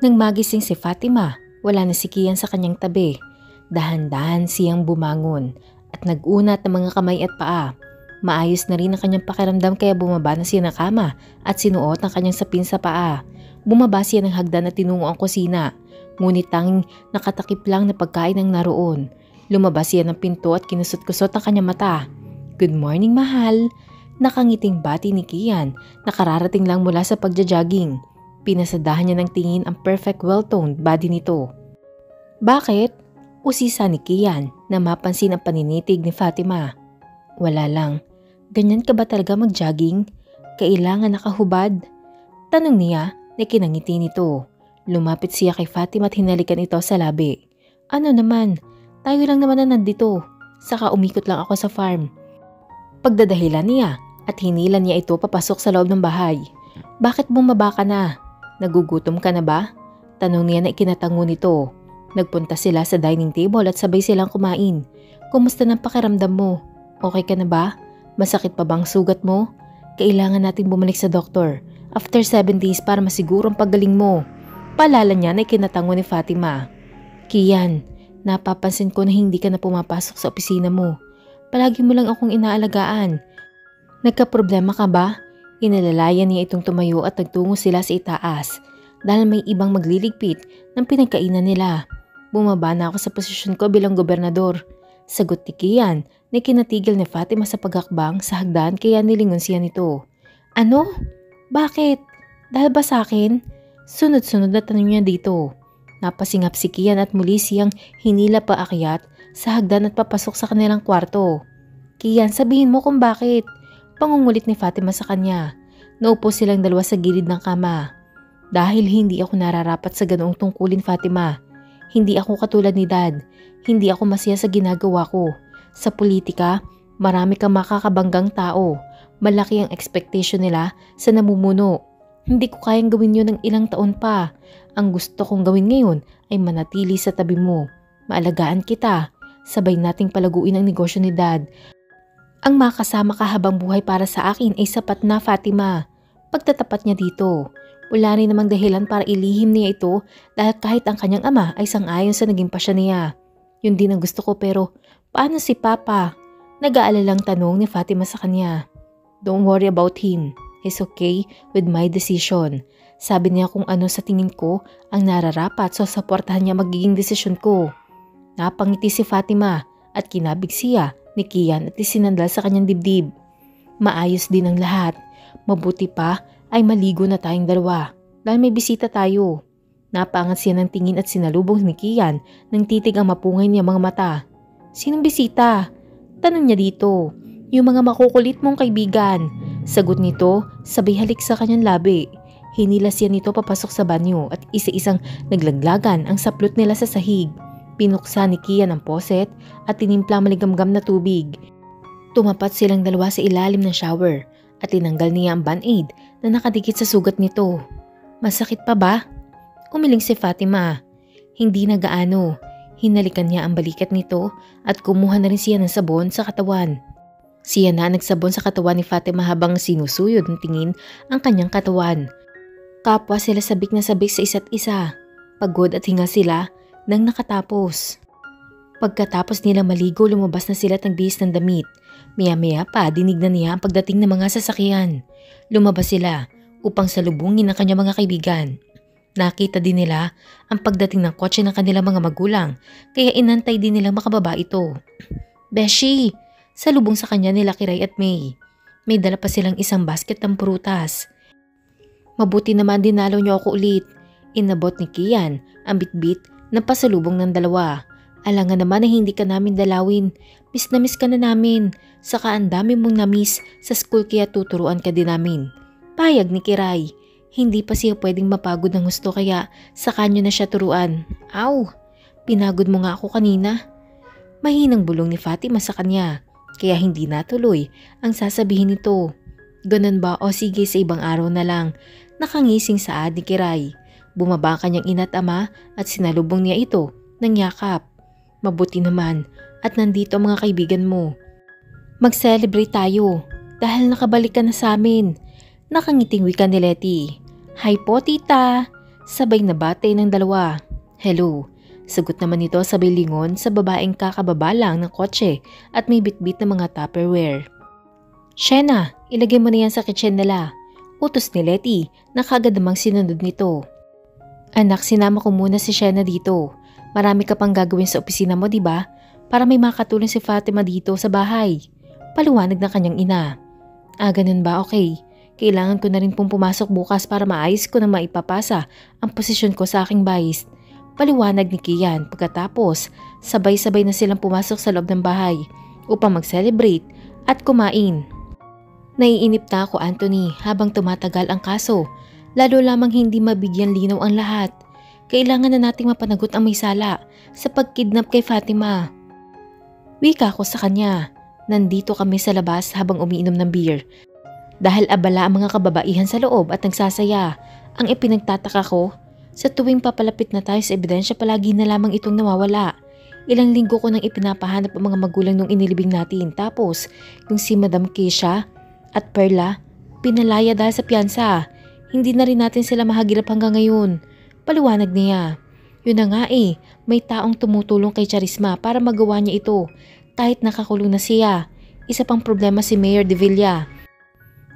Nang magising si Fatima, wala na si Kian sa kanyang tabi. Dahan-dahan siyang bumangon at nag-unat ng mga kamay at paa. Maayos na rin ang kanyang pakiramdam kaya bumaba na siya ng kama at sinuot ang kanyang sapin sa paa. Bumaba siya ng hagdan at tinungo ang kusina. Ngunit tanging nakatakip lang na pagkain ang naroon. Lumabas siya ng pinto at kinusot-kusot ang kanyang mata. "Good morning, mahal." Nakangiting bati ni Kian, nakararating lang mula sa pagja-jogging. Pinasadahan niya ng tingin ang perfect well-toned body nito. "Bakit?" Usisa ni Kian na mapansin ang paninitig ni Fatima. "Wala lang. Ganyan ka ba talaga mag-jogging? Kailangan nakahubad?" Tanong niya na kinangiti nito. Lumapit siya kay Fatima at hinalikan ito sa labi. "Ano naman? Tayo lang naman na nandito. Saka umikot lang ako sa farm." Pagdadahilan niya at hinilan niya ito papasok sa loob ng bahay. "Bakit bumaba ka na? Nagugutom ka na ba?" Tanong niya na ikinatango nito. Nagpunta sila sa dining table at sabay silang kumain. "Kumusta ng pakiramdam mo? Okay ka na ba? Masakit pa bang sugat mo? Kailangan natin bumalik sa doktor after 7 days para masiguro ang paggaling mo." Paalala niya na ikinatango ni Fatima. "Kian, napapansin ko na hindi ka na pumapasok sa opisina mo. Palagi mo lang akong inaalagaan. Nagkaproblema ka ba?" Inalalayan niya itong tumayo at nagtungo sila sa itaas dahil may ibang magliligpit ng pinagkainan nila. "Bumaba na ako sa posisyon ko bilang gobernador." Sagot ni Kian na kinatigil ni Fatima sa paghakbang sa hagdan kaya nilingon siya nito. "Ano? Bakit? Dahil ba sa akin?" Sunod-sunod na tanong niya dito. Napasingap si Kian at muli siyang hinila paakyat sa hagdan at papasok sa kanilang kwarto. "Kian, sabihin mo kung bakit." Pangungulit ni Fatima sa kanya. Naupo silang dalawa sa gilid ng kama. "Dahil hindi ako nararapat sa ganoong tungkulin, Fatima. Hindi ako katulad ni Dad. Hindi ako masaya sa ginagawa ko. Sa politika, marami kang makakabanggang tao. Malaki ang expectation nila sa namumuno. Hindi ko kayang gawin yun ng ilang taon pa. Ang gusto kong gawin ngayon ay manatili sa tabi mo. Maalagaan kita. Sabay nating palaguin ang negosyo ni Dad. Ang makasama ka habang buhay para sa akin ay sapat na, Fatima." Pagtatapat niya dito. Wala rin namang dahilan para ilihim niya ito dahil kahit ang kanyang ama ay sang-ayon sa naging pasya niya. "Yun din ang gusto ko pero paano si Papa?" Nag-aalalang tanong ni Fatima sa kanya. "Don't worry about him. He's okay with my decision. Sabi niya kung ano sa tingin ko ang nararapat so supportahan niya magiging desisyon ko." Napangiti si Fatima at kinabig siya ni Kian at isinandal sa kanyang dibdib. "Maayos din ang lahat. Mabuti pa ay maligo na tayong dalawa dahil may bisita tayo." Napaangat siya ng tingin at sinalubong ni Kian nang titig ang mapungay niya mga mata. "Sinong bisita?" Tanong niya dito. "Yung mga makukulit mong kaibigan." Sagot nito sabay halik sa kanyang labi. Hinilas siya nito papasok sa banyo at isa-isang naglaglagan ang saplot nila sa sahig. Pinuksan ni Kian ang poset at tinimpla maligamgam na tubig. Tumapat silang dalawa sa ilalim ng shower at tinanggal niya ang band-aid na nakadikit sa sugat nito. "Masakit pa ba?" Umiling si Fatima. "Hindi na gaano." Hinalikan niya ang balikat nito at kumuha na rin siya ng sabon sa katawan. Siya na nagsabon sa katawan ni Fatima habang sinusuyod ng tingin ang kanyang katawan. Kapwa sila sabik na sabik sa isa't isa. Pagod at hinga sila nang nakatapos. Pagkatapos nila maligo, lumabas na sila at nagbihis ng damit. Maya-maya pa dinig na niya ang pagdating ng mga sasakyan. Lumabas sila upang salubungin ang kanyang mga kaibigan. Nakita din nila ang pagdating ng kotse ng kanilang mga magulang kaya inantay din nilang makababa ito. "Beshi!" Salubong sa kanya nila Kiray at May. May dala pa silang isang basket ng prutas. "Mabuti naman dinalaw niyo ako ulit." Inabot ni Kian ang bitbit na pasalubong ng dalawa. "Alangan naman na hindi ka namin dalawin. Miss na miss ka na namin. Saka ang dami mong na-miss sa school kaya tuturuan ka din namin." Payag ni Kiray. Hindi pa siya pwedeng mapagod ng gusto kaya sa kanya na siya turuan. "Aw, pinagod mo nga ako kanina." Mahinang bulong ni Fatima sa kanya kaya hindi natuloy ang sasabihin nito. "Ganun ba? O sige, sa ibang araw na lang." Nakangising saad ni Kiray. Bumaba ang kanyang ina at ama at sinalubong niya ito ng yakap. "Mabuti naman at nandito ang mga kaibigan mo. Mag-celebrate tayo dahil nakabalik ka na sa amin." Nakangiting wika ni Letty. "Hi po, tita." Sabay na bate ng dalawa. Hello. Sagot naman nito sabay lingon sa babaeng kakababa lang ng kotse at may bitbit na mga Tupperware. Shena, ilagay mo na yan sa kitchen nila. Utos ni Letty na kagad namang sinunod nito. Anak, sinama ko muna si Shena dito. Marami ka pang gagawin sa opisina mo, di ba? Para may makatulong si Fatima dito sa bahay. Paliwanag ng kanyang ina. Ganun ba? Okay. Kailangan ko na rin pong pumasok bukas para maayos ko na maipapasa ang posisyon ko sa aking vice. Paliwanag ni Kian pagkatapos sabay-sabay na silang pumasok sa loob ng bahay upang mag-celebrate at kumain. Naiinip na ako, Anthony, habang tumatagal ang kaso. Lalo lamang hindi mabigyan linaw ang lahat. Kailangan na nating mapanagot ang may sala sa pagkidnap kay Fatima. Wika ko sa kanya. Nandito kami sa labas habang umiinom ng beer. Dahil abala ang mga kababaihan sa loob at nagsasaya, ang ipinagtataka ko, sa tuwing papalapit na tayo sa ebidensya palagi na lamang itong nawawala. Ilang linggo ko nang ipinapahanap ang mga magulang nung inilibing natin. Tapos, yung si Madam Keisha at Perla, pinalaya dahil sa piyansa. Hindi na rin natin sila mahagilap hanggang ngayon. Paliwanag niya. Yun na nga may taong tumutulong kay Charisma para magawa niya ito. Kahit nakakulong na siya. Isa pang problema si Mayor De Villa.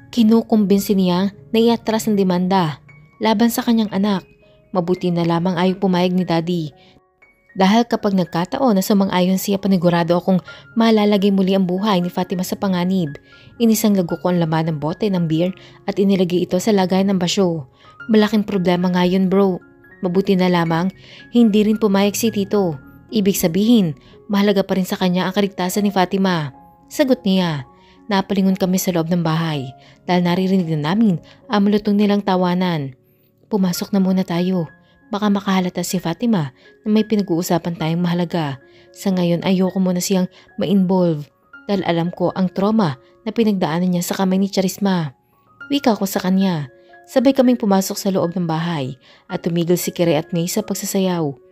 Kinukumbinsi niya na iatras ng demanda laban sa kanyang anak. Mabuti na lamang ayaw pumayag ni Daddy. Dahil kapag nagkataon na sumang-ayon siya, panigurado akong malalagay muli ang buhay ni Fatima sa panganib. Inisang lago ko ang laman ng bote ng beer at inilagay ito sa lagayan ng basyo. Malaking problema nga yun, bro. Mabuti na lamang hindi rin pumayag si Tito. Ibig sabihin, mahalaga pa rin sa kanya ang kaligtasan ni Fatima. Sagot niya. Napalingon kami sa loob ng bahay dahil naririnig na namin ang malutong nilang tawanan. Pumasok na muna tayo. Baka makahalata si Fatima na may pinag-uusapan tayong mahalaga. Sa ngayon ayoko muna siyang ma-involve dahil alam ko ang trauma na pinagdaanan niya sa kamay ni Charisma. Wika ko sa kanya. Sabay kaming pumasok sa loob ng bahay at tumigil si Kire at May sa pagsasayaw.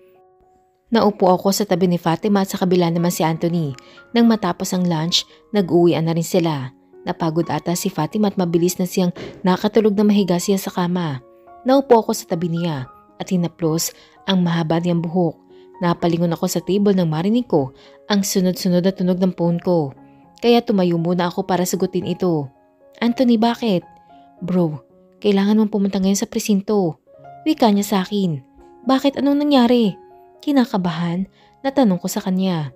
Naupo ako sa tabi ni Fatima at sa kabila naman si Anthony. Nang matapos ang lunch, nag-uwian na rin sila. Napagod ata si Fatima at mabilis na siyang nakatulog na mahiga siya sa kama. Naupo ako sa tabi niya at hinaplos ang mahaba niyang buhok. Napalingon ako sa table nang marinig ko ang sunod-sunod na tunog ng phone ko. Kaya tumayo muna ako para sagutin ito. Anthony, bakit? Bro, kailangan mong pumunta ngayon sa presinto. Wika niya sa akin. Bakit? Anong nangyari? Kinakabahan, natanong ko sa kanya.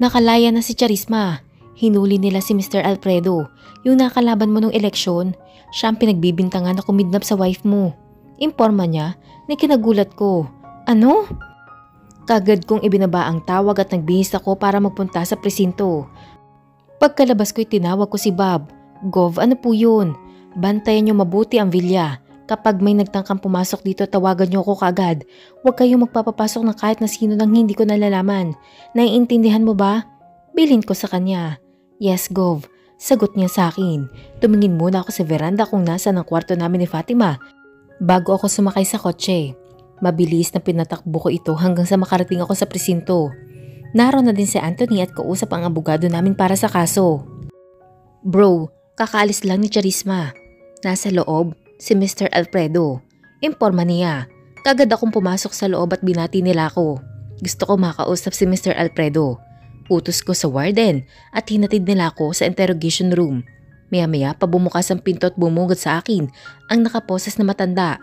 Nakalaya na si Charisma. Hinuli nila si Mr. Alfredo, yung nakalaban mo nung eleksyon. Siya ang pinagbibintangan na kumidnap sa wife mo. Imporma niya na kinagulat ko. Ano? Kagad kong ibinaba ang tawag at nagbihis ako para magpunta sa presinto. Pagkalabas ko'y tinawag ko si Bob. Gov, ano po yun? Bantayan niyo mabuti ang villa. Kapag may nagtangkang pumasok dito, tawagan niyo ako kagad. Huwag kayong magpapapasok ng kahit na sino nang hindi ko nalalaman. Naiintindihan mo ba? Bilin ko sa kanya. Yes, Gov. Sagot niya sa akin. Tumingin muna ako sa veranda kung nasa ng kwarto namin ni Fatima bago ako sumakay sa kotse. Mabilis na pinatakbo ko ito hanggang sa makarating ako sa presinto. Naroon na din si Anthony at kausap ang abogado namin para sa kaso. Bro, kakaalis lang ni Charisma. Nasa loob si Mr. Alfredo. Imporma niya. Kagad akong pumasok sa loob at binati nila ako. Gusto ko makausap si Mr. Alfredo. Utos ko sa warden at hinatid nila ako sa interrogation room. Maya-maya pa bumukas ang pinto at bumungad sa akin ang nakaposes na matanda.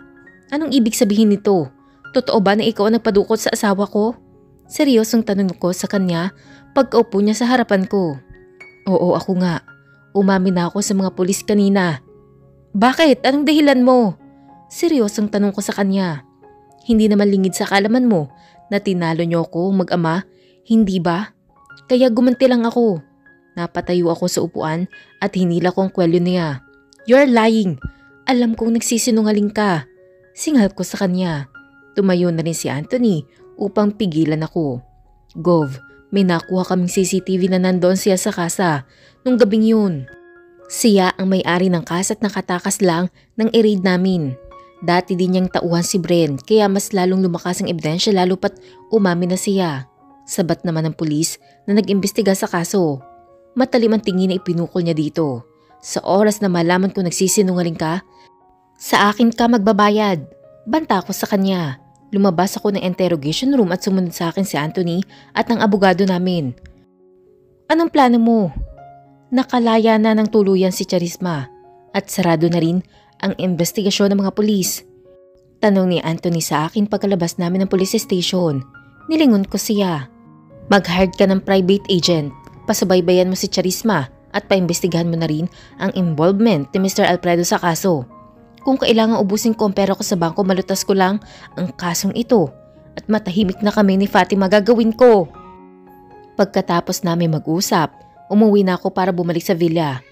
Anong ibig sabihin nito? Totoo ba na ikaw ang nagpadukot sa asawa ko? Seryosong tanong ko sa kanya pagkaupo niya sa harapan ko. Oo, ako nga. Umamin na ako sa mga pulis kanina. Bakit? Anong dahilan mo? Seryosong tanong ko sa kanya. Hindi naman lingid sa kaalaman mo na tinalo niyo ako mag-ama, hindi ba? Kaya gumanti lang ako. Napatayo ako sa upuan at hinila ko ang kwelyo niya. You're lying. Alam kong nagsisinungaling ka. Singhal ko sa kanya. Tumayo na rin si Anthony upang pigilan ako. Gov, may nakuha kaming CCTV na nandoon siya sa kasa nung gabing yun. Siya ang may-ari ng kasa at nakatakas lang ng i-raid namin. Dati din niyang tauhan si Bren kaya mas lalong lumakas ang ebidensya lalo pat umamin na siya. Sabat naman ng pulis na nag-imbestiga sa kaso. Matalim ang tingin na ipinukol niya dito. Sa oras na malaman ko nagsisinungaling ka, sa akin ka magbabayad. Banta ako sa kanya. Lumabas ako ng interrogation room at sumunod sa akin si Anthony at ang abogado namin. Anong plano mo? Nakalaya na ng tuluyan si Charisma at sarado na rin ang investigasyon ng mga pulis. Tanong ni Anthony sa akin pagkalabas namin ng police station. Nilingon ko siya. Mag-hire ka ng private agent. Pasubaybayan mo si Charisma at paimbestigahan mo na rin ang involvement ni Mr. Alfredo sa kaso. Kung kailangan ubusin ko ang pera ko sa bangko, malutas ko lang ang kasong ito at matahimik na kami ni Fatima, gagawin ko. Pagkatapos namin mag-usap, umuwi na ako para bumalik sa villa.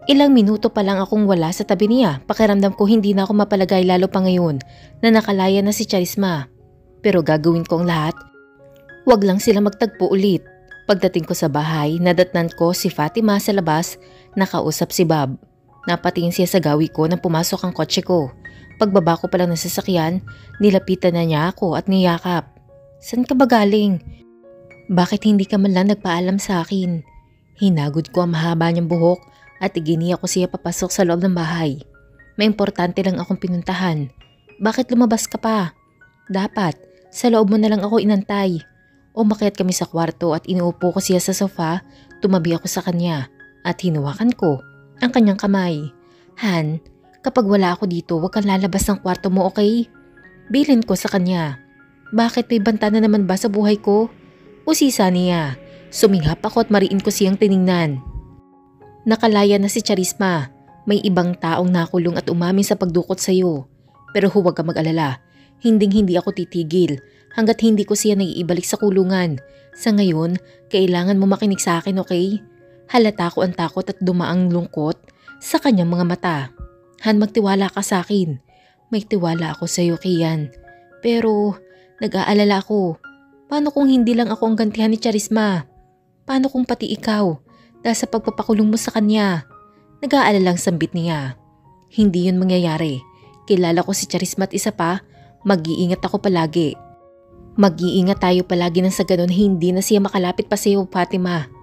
Ilang minuto pa lang akong wala sa tabi niya. Pakiramdam ko hindi na ako mapalagay lalo pa ngayon na nakalaya na si Charisma. Pero gagawin ko ang lahat. Huwag lang sila magtagpo ulit. Pagdating ko sa bahay, nadatnan ko si Fatima sa labas, nakausap si Bob. Napatingin siya sa gawi ko nang pumasok ang kotse ko. Pagbaba ko pa lang ng sasakyan, nilapitan na niya ako at niyakap. San ka ba galing? Bakit hindi ka man lang nagpaalam sa akin? Hinagod ko ang mahaba niyang buhok at iginiya ko siya papasok sa loob ng bahay. May importante lang akong pinuntahan. Bakit lumabas ka pa? Dapat, sa loob mo na lang ako inantay. Umakyat kami sa kwarto at inuupo ko siya sa sofa, tumabi ako sa kanya at hinawakan ko ang kanyang kamay. Han, kapag wala ako dito, huwag kang lalabas ng kwarto mo, okay? Bilin ko sa kanya. Bakit may banta na naman ba sa buhay ko? Usisa niya. Suminghap ako at mariin ko siyang tiningnan. Nakalaya na si Charisma. May ibang taong nakulong at umamin sa pagdukot sa iyo. Pero huwag ka mag-alala. Hinding-hindi ako titigil hanggat hindi ko siya naiibalik sa kulungan. Sa ngayon, kailangan mo makinig sa akin, okay? Halata ko ang takot at dumaang lungkot sa kanyang mga mata. Han, magtiwala ka sa akin. May tiwala ako sa iyo, Kian. Pero, nag-aalala ako. Paano kung hindi lang ako ang gantihan ni Charisma? Paano kung pati ikaw? Dahil sa pagpapakulong mo sa kanya. Nag-aalalang sambit niya. Hindi yun mangyayari. Kilala ko si Charisma at isa pa, mag-iingat ako palagi. Mag-iingat tayo palagi nang sa ganun hindi na siya makalapit pa sa iyo, Fatima.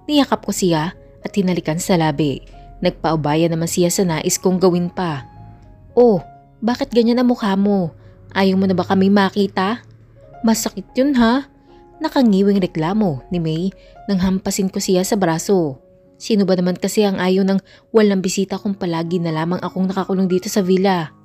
Niyakap ko siya at hinalikan sa labi. Nagpaubaya naman siya sa nais kong gawin pa. Oh, bakit ganyan ang mukha mo? Ayaw mo na ba kami makita? Masakit yun ha? Nakangiwing reklamo ni May nang hampasin ko siya sa braso. Sino ba naman kasi ang ayaw ng walang bisita kung palagi na lamang akong nakakulong dito sa villa?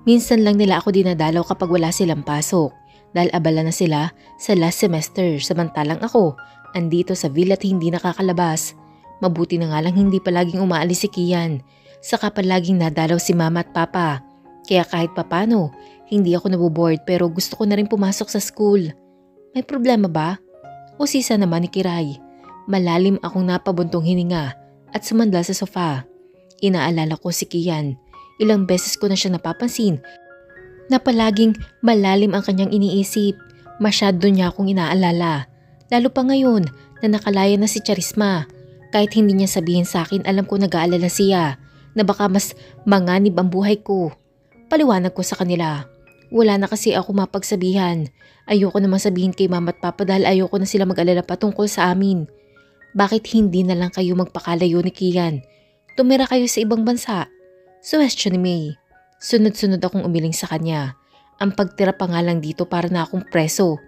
Minsan lang nila ako dinadalaw kapag wala silang pasok dahil abala na sila sa last semester samantalang ako andito sa villa at hindi nakakalabas. Mabuti na nga lang hindi palaging umaalis si Kian. Saka palaging nadalaw si mama at papa. Kaya kahit papano, hindi ako naboboard pero gusto ko na rin pumasok sa school. May problema ba? Usisa naman ni Kiray. Malalim akong napabuntong hininga at sumandal sa sofa. Inaalala ko si Kian. Ilang beses ko na siya napapansin na palaging malalim ang kanyang iniisip. Masyado niya akong inaalala. Lalo pa ngayon na nakalaya na si Charisma. Kahit hindi niya sabihin sa akin, alam ko nag-aalala siya na baka mas manganib ang buhay ko. Paliwanag ko sa kanila. Wala na kasi ako mapagsabihan. Ayoko naman sabihin kay mama at papa dahil ayoko na sila mag-alala patungkol sa amin. Bakit hindi na lang kayo magpakalayo ni Kian? Tumira kayo sa ibang bansa. Suwestyon ni May. Sunod-sunod akong umiling sa kanya. Ang pagtira pa nga lang dito para na akong preso.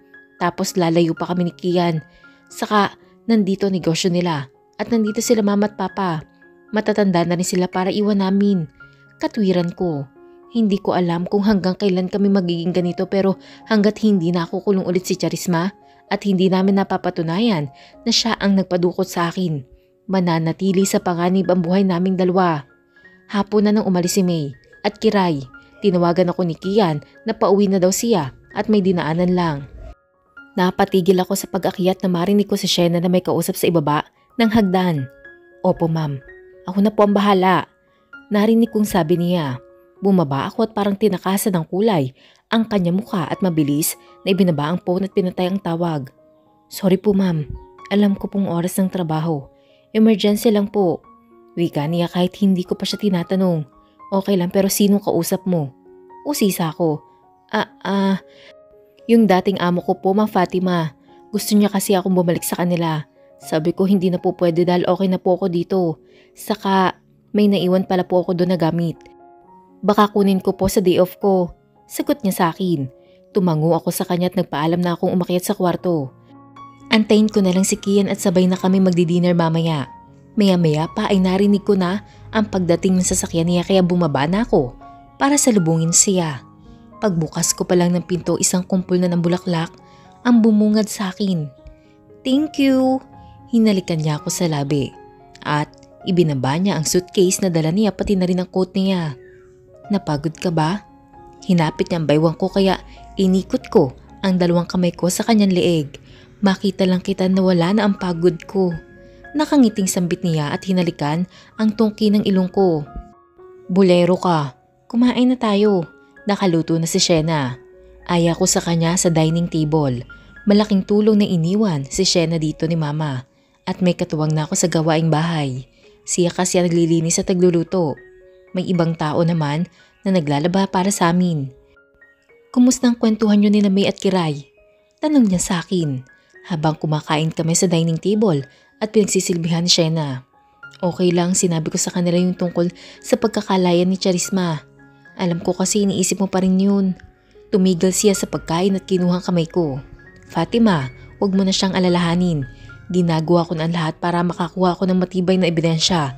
Tapos lalayo pa kami ni Kian. Saka nandito negosyo nila. At nandito sila mama at papa. Matatanda na rin sila para iwan namin. Katwiran ko. Hindi ko alam kung hanggang kailan kami magiging ganito pero hanggat hindi na ako kulong ulit si Charisma at hindi namin napapatunayan na siya ang nagpadukot sa akin, mananatili sa panganib ang buhay naming dalawa. Hapon na nang umalis si May at Kiray. Tinawagan ako ni Kian na pauwi na daw siya at may dinaanan lang. Napatigil ako sa pag-akyat na marinig ko si Shena na may kausap sa ibaba ng hagdan. Opo ma'am, ako na po ang bahala. Narinig kong sabi niya. Bumaba ako at parang tinakasan ng kulay ang kanya mukha at mabilis na ibinaba ang phone at pinatay ang tawag. Sorry po ma'am, alam ko pong oras ng trabaho. Emergency lang po. Wika niya kahit hindi ko pa siya tinatanong. Okay lang pero sinong kausap mo? Usisa ako. Yung dating amo ko po, Ma'am Fatima. Gusto niya kasi akong bumalik sa kanila. Sabi ko hindi na po pwede dahil okay na po ako dito. Saka may naiwan pala po ako doon na gamit. Baka kunin ko po sa day off ko. Sagot niya sa akin. Tumango ako sa kanya at nagpaalam na akong umakyat sa kwarto. Antayin ko na lang si Kian at sabay na kami magdi-dinner mamaya. Maya-maya pa ay narinig ko na ang pagdating ng sasakyan niya kaya bumaba na ako para salubungin siya. Pagbukas ko pa lang ng pinto, isang kumpol na ng bulaklak ang bumungad sa akin. Thank you! Hinalikan niya ako sa labi at ibinaba niya ang suitcase na dala niya pati na rin ang coat niya. Napagod ka ba? Hinapit niya ang baywang ko kaya inikot ko ang dalawang kamay ko sa kanyang leeg. Makita lang kita na wala na ang pagod ko. Nakangiting sambit niya at hinalikan ang tungki ng ilong ko. Bulero ka. Kumain na tayo. Nakaluto na si Shena. Aya ko sa kanya sa dining table. Malaking tulong na iniwan si Shena dito ni Mama. At may katuwang na ako sa gawaing bahay. Siya kasi ang naglilinis at nagluluto. May ibang tao naman na naglalaba para sa amin. Kumusta ang kwentuhan niyo ni May at Kiray? Tanong niya sa akin. Habang kumakain kami sa dining table at pinagsisilbihan ni Shena. Okay lang, sinabi ko sa kanila yung tungkol sa pagkakalayan ni Charisma. Alam ko kasi iniisip mo pa rin yun. Tumigil siya sa pagkain at kinuhang kamay ko. Fatima, huwag mo na siyang alalahanin. Ginagawa ko na ang lahat para makakuha ko ng matibay na ebidensya.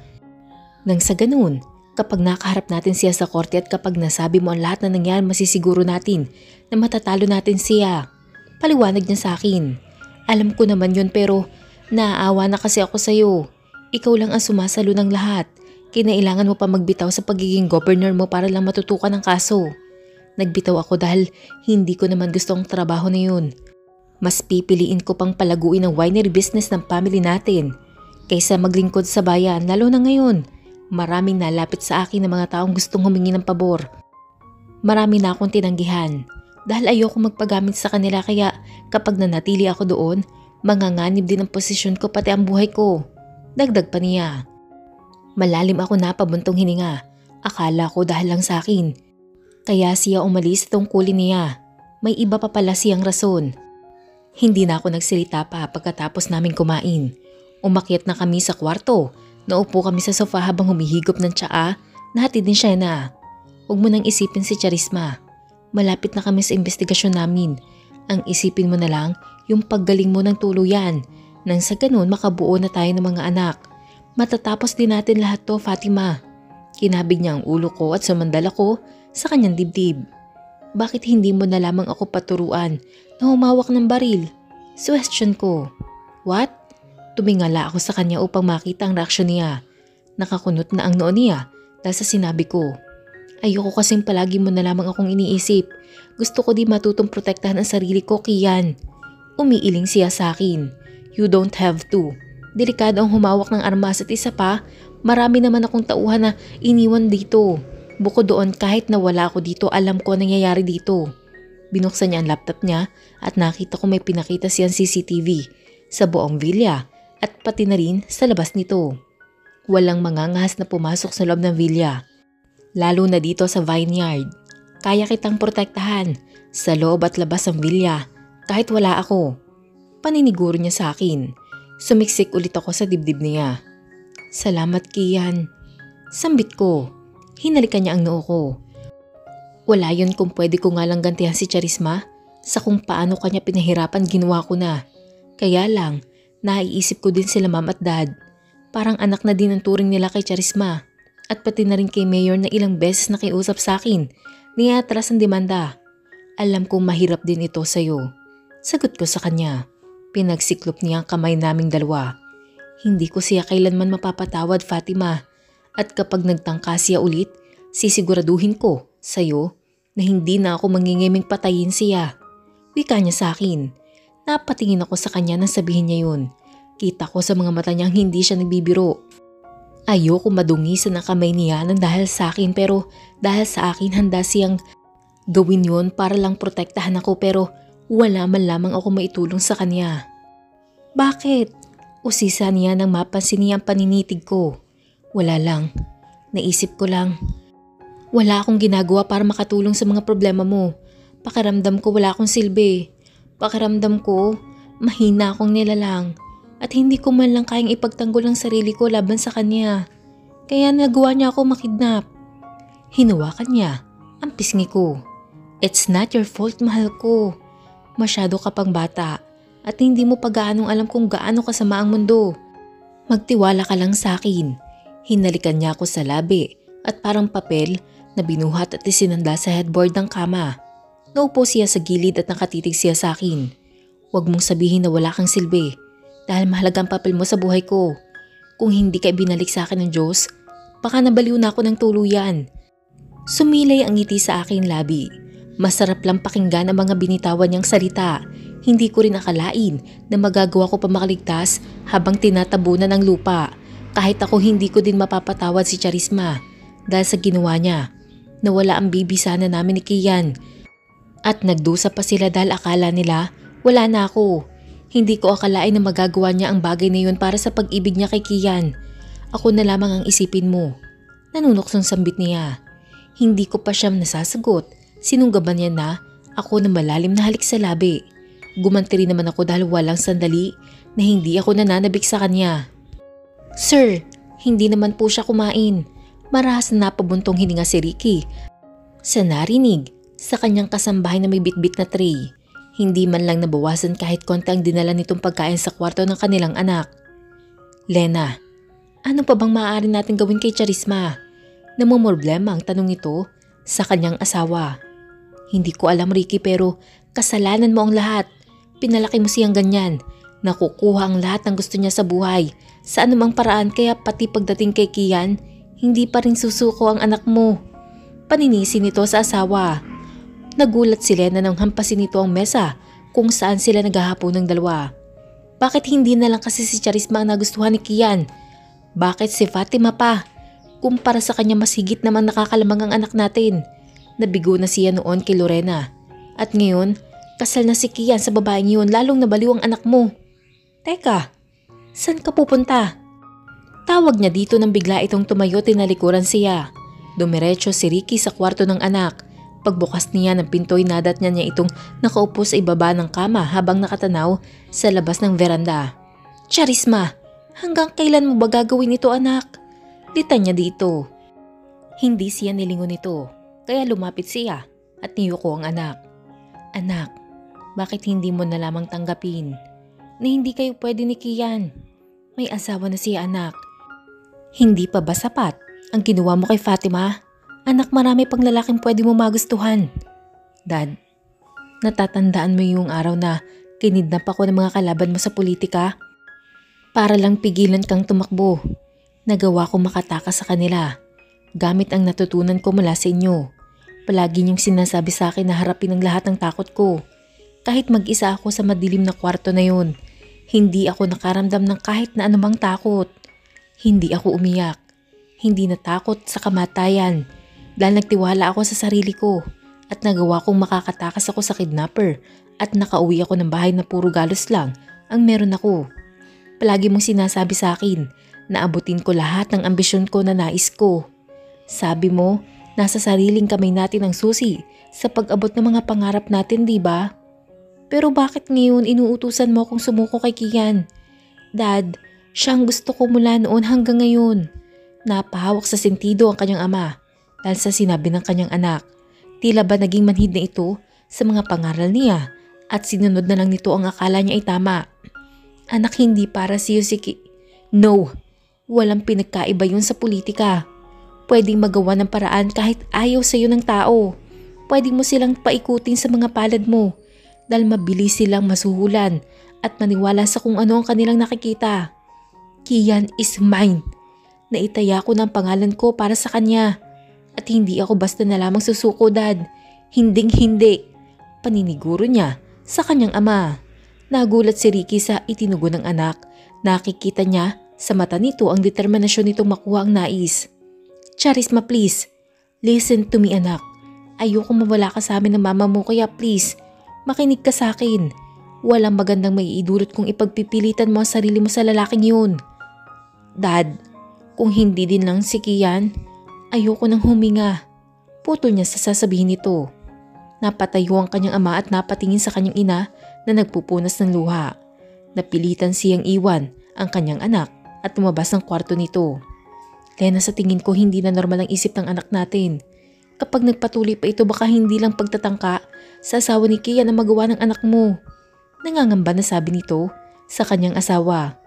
Nang sa ganun, kapag nakaharap natin siya sa korte at kapag nasabi mo ang lahat na nangyari, masisiguro natin na matatalo natin siya. Paliwanag niya sa akin. Alam ko naman yun pero naaawa na kasi ako sa'yo. Ikaw lang ang sumasalo ng lahat. Kinailangan mo pa magbitaw sa pagiging governor mo para lang matutukan ang kaso. Nagbitaw ako dahil hindi ko naman gusto ang trabaho na yun. Mas pipiliin ko pang palaguin ang winery business ng family natin kaysa maglingkod sa bayan, lalo na ngayon. Maraming nalapit sa akin ng mga taong gustong humingi ng pabor. Marami na akong tinanggihan. Dahil ayoko magpagamit sa kanila kaya kapag nanatili ako doon, manganganib din ang posisyon ko pati ang buhay ko. Dagdag pa niya. Malalim ako napabuntong hininga. Akala ko dahil lang sa akin. Kaya siya umalis sa tungkulin niya. May iba pa pala siyang rason. Hindi na ako nagsalita pa pagkatapos namin kumain. Umakyat na kami sa kwarto. Naupo kami sa sofa habang humihigop ng tsaa na hatid din siya na. Huwag mo nang isipin si Charisma. Malapit na kami sa investigasyon namin. Ang isipin mo na lang yung paggaling mo ng tuluyan. Nang sa ganun makabuo na tayo ng mga anak. Matatapos din natin lahat to, Fatima. Kinabig niya ang ulo ko at sumandal ako sa kanyang dibdib. Bakit hindi mo na lamang ako paturuan na humawak ng baril? Question ko. What? Tumingala ako sa kanya upang makita ang reaksyon niya. Nakakunot na ang noo niya dahil sa sinabi ko. Ayoko kasing palagi mo na lamang akong iniisip. Gusto ko di matutong protektahan ang sarili ko, Kian. Umiiling siya sa akin. You don't have to. Delikado ang humawak ng armas at isa pa, marami naman akong tauhan na iniwan dito. Bukod doon, kahit nawala ako dito, alam ko ang nangyayari dito. Binuksan niya ang laptop niya at nakita ko may pinakita siyang CCTV sa buong villa at pati na rin sa labas nito. Walang mangangahas na pumasok sa loob ng villa. Lalo na dito sa vineyard. Kaya kitang protektahan sa loob at labas ng villa kahit wala ako. Paniniguro niya sa akin. Sumiksik ulit ako sa dibdib niya. Salamat, Kian. Sambit ko. Hinalikan niya ang noo ko. Wala yun kung pwede ko nga lang gantihan si Charisma. Sa kung paano kanya pinahirapan ginawa ko na. Kaya lang, naiisip ko din sila mom at dad. Parang anak na din ang turing nila kay Charisma. At pati na rin kay Mayor na ilang beses nakiusap sa akin. Niatras ang demanda. Alam kong mahirap din ito sa'yo. Sagot ko sa kanya. Pinagsiklop niya ang kamay naming dalawa. Hindi ko siya kailanman mapapatawad, Fatima. At kapag nagtangka siya ulit, sisiguraduhin ko sa'yo na hindi na ako mangingiming patayin siya. Wika niya sa akin. Napatingin ako sa kanya nang sabihin niya yun. Kita ko sa mga mata niyang hindi siya nagbibiro. Ayoko madungisan ang kamay niya nang dahil sa akin pero dahil sa akin handa siyang gawin yon para lang protektahan ako pero wala man lamang ako maitulong sa kanya. Bakit? Usisa niya nang mapansin niya ang paninitig ko. Wala lang. Naisip ko lang. Wala akong ginagawa para makatulong sa mga problema mo. Pakiramdam ko wala akong silbi. Pakiramdam ko mahina akong nilalang. At hindi ko man lang kayang ipagtanggol ang sarili ko laban sa kanya. Kaya nagawa niya ako makidnap. Hinawakan niya ang pisngi ko. It's not your fault, mahal ko. Masyado ka pang bata at hindi mo pa gaanong alam kung gaano kasama ang mundo. Magtiwala ka lang sa akin. Hinalikan niya ako sa labi at parang papel na binuhat at isinanda sa headboard ng kama. Naupo siya sa gilid at nakatitig siya sa akin. Huwag mong sabihin na wala kang silbi dahil mahalagang papel mo sa buhay ko. Kung hindi ka ibinalik sa akin ng Diyos, baka nabaliw na ako ng tuluyan. Sumilay ang ngiti sa aking labi. Masarap lang pakinggan ang mga binitawan niyang salita. Hindi ko rin akalain na magagawa ko pa makaligtas habang tinatabunan ng lupa. Kahit ako hindi ko din mapapatawad si Charisma dahil sa ginawa niya. Nawala ang baby sana namin ni Kian. At nagdusa pa sila dahil akala nila wala na ako. Hindi ko akalain na magagawa niya ang bagay na yun para sa pag-ibig niya kay Kian. Ako na lamang ang isipin mo. Nanunoksong sambit niya. Hindi ko pa siya nasasagot. Sinunggaban niya na ako na malalim na halik sa labi. Gumanti rin naman ako dahil walang sandali na hindi ako nananabik sa kanya. Sir, hindi naman po siya kumain. Marahas na napabuntong hininga si Ricky sa narinig sa kanyang kasambahay na may bitbit na tray. Hindi man lang nabawasan kahit konti ang dinala nitong pagkain sa kwarto ng kanilang anak. Lena, ano pa bang maaari natin gawin kay Charisma? Namumroblema ang tanong ito sa kanyang asawa. Hindi ko alam, Ricky, pero kasalanan mo ang lahat. Pinalaki mo siyang ganyan. Nakukuha ang lahat ng gusto niya sa buhay sa anumang paraan, kaya pati pagdating kay Kian, hindi pa rin susuko ang anak mo. Paninisi nito sa asawa. Nagulat si Lena nang hampasin nito ang mesa kung saan sila naghahapon ng dalawa. Bakit hindi na lang kasi si Charisma ang nagustuhan ni Kian? Bakit si Fatima pa? Kumpara sa kanya mas higit namang nakakalamang ang anak natin. Nabigo na siya noon kay Lorena. At ngayon, kasal na si Kian sa babaeng yun, lalong nabaliw ang anak mo. Teka, saan ka pupunta? Tawag niya dito nang bigla itong tumayo, tinalikuran siya. Dumiretso si Ricky sa kwarto ng anak. Pagbukas niya ng pinto'y nadat niya itong nakaupo sa ibaba ng kama habang nakatanaw sa labas ng veranda. Charisma, hanggang kailan mo ba gagawin ito, anak? Litan niya dito. Hindi siya nilingon nito, kaya lumapit siya at niyuko ang anak. Anak, bakit hindi mo na lamang tanggapin na hindi kayo pwede ni Kian? May asawa na siya, anak. Hindi pa ba sapat ang ginawa mo kay Fatima? Anak, marami pang lalaking pwede mo magustuhan. Dad, natatandaan mo yung araw na kinidnap ako ng mga kalaban mo sa politika? Para lang pigilan kang tumakbo. Nagawa ko makatakas sa kanila gamit ang natutunan ko mula sa inyo. Palagi niyong sinasabi sa akin na harapin ang lahat ng takot ko. Kahit mag-isa ako sa madilim na kwarto na yun, hindi ako nakaramdam ng kahit na anumang takot. Hindi ako umiyak. Hindi natakot sa kamatayan dahil nagtiwala ako sa sarili ko at nagawa kong makakatakas ako sa kidnapper at nakauwi ako ng bahay na puro galos lang ang meron ako. Palagi mong sinasabi sa akin na abutin ko lahat ng ambisyon ko na nais ko. Sabi mo, nasa sariling kamay natin ang susi sa pag-abot ng mga pangarap natin, di ba? Pero bakit ngayon inuutusan mo akong sumuko kay Kian? Dad, siyang gusto ko mula noon hanggang ngayon. Napahawak sa sentido ang kanyang ama dahil sa sinabi ng kanyang anak. Tila ba naging manhid na ito sa mga pangaral niya at sinunod na lang nito ang akala niya ay tama. Anak, hindi para siyo si No, walang pinagkaiba yun sa politika. Pwedeng magawa ng paraan kahit ayaw sa'yo ng tao. Pwede mo silang paikutin sa mga palad mo dahil mabilis silang masuhulan at maniwala sa kung ano ang kanilang nakikita. Kian is mine. Naitaya ko ng pangalan ko para sa kanya. At hindi ako basta na lamang susuko, Dad. Hinding-hindi. Paniniguro niya sa kanyang ama. Nagulat si Ricky sa itinugo ng anak. Nakikita niya sa mata nito ang determinasyon nitong makuha ang nais. Charisma, please. Listen to me, anak. Ayoko mawala ka sa amin ng mama mo, kaya please, makinig ka sa akin. Walang magandang maiidulot kung ipagpipilitan mo ang sarili mo sa lalaking yun. Dad, kung hindi din lang si Kian, ayoko nang huminga. Putol niya sa sasabihin nito. Napatayo ang kanyang ama at napatingin sa kanyang ina na nagpupunas ng luha. Napilitan siyang iwan ang kanyang anak at lumabas ng kwarto nito. Lena, sa tingin ko hindi na normal ang isip ng anak natin. Kapag nagpatuloy pa ito baka hindi lang pagtatangka sa asawa ni Kian na magawa ng anak mo. Nangangamba na sabi nito sa kanyang asawa.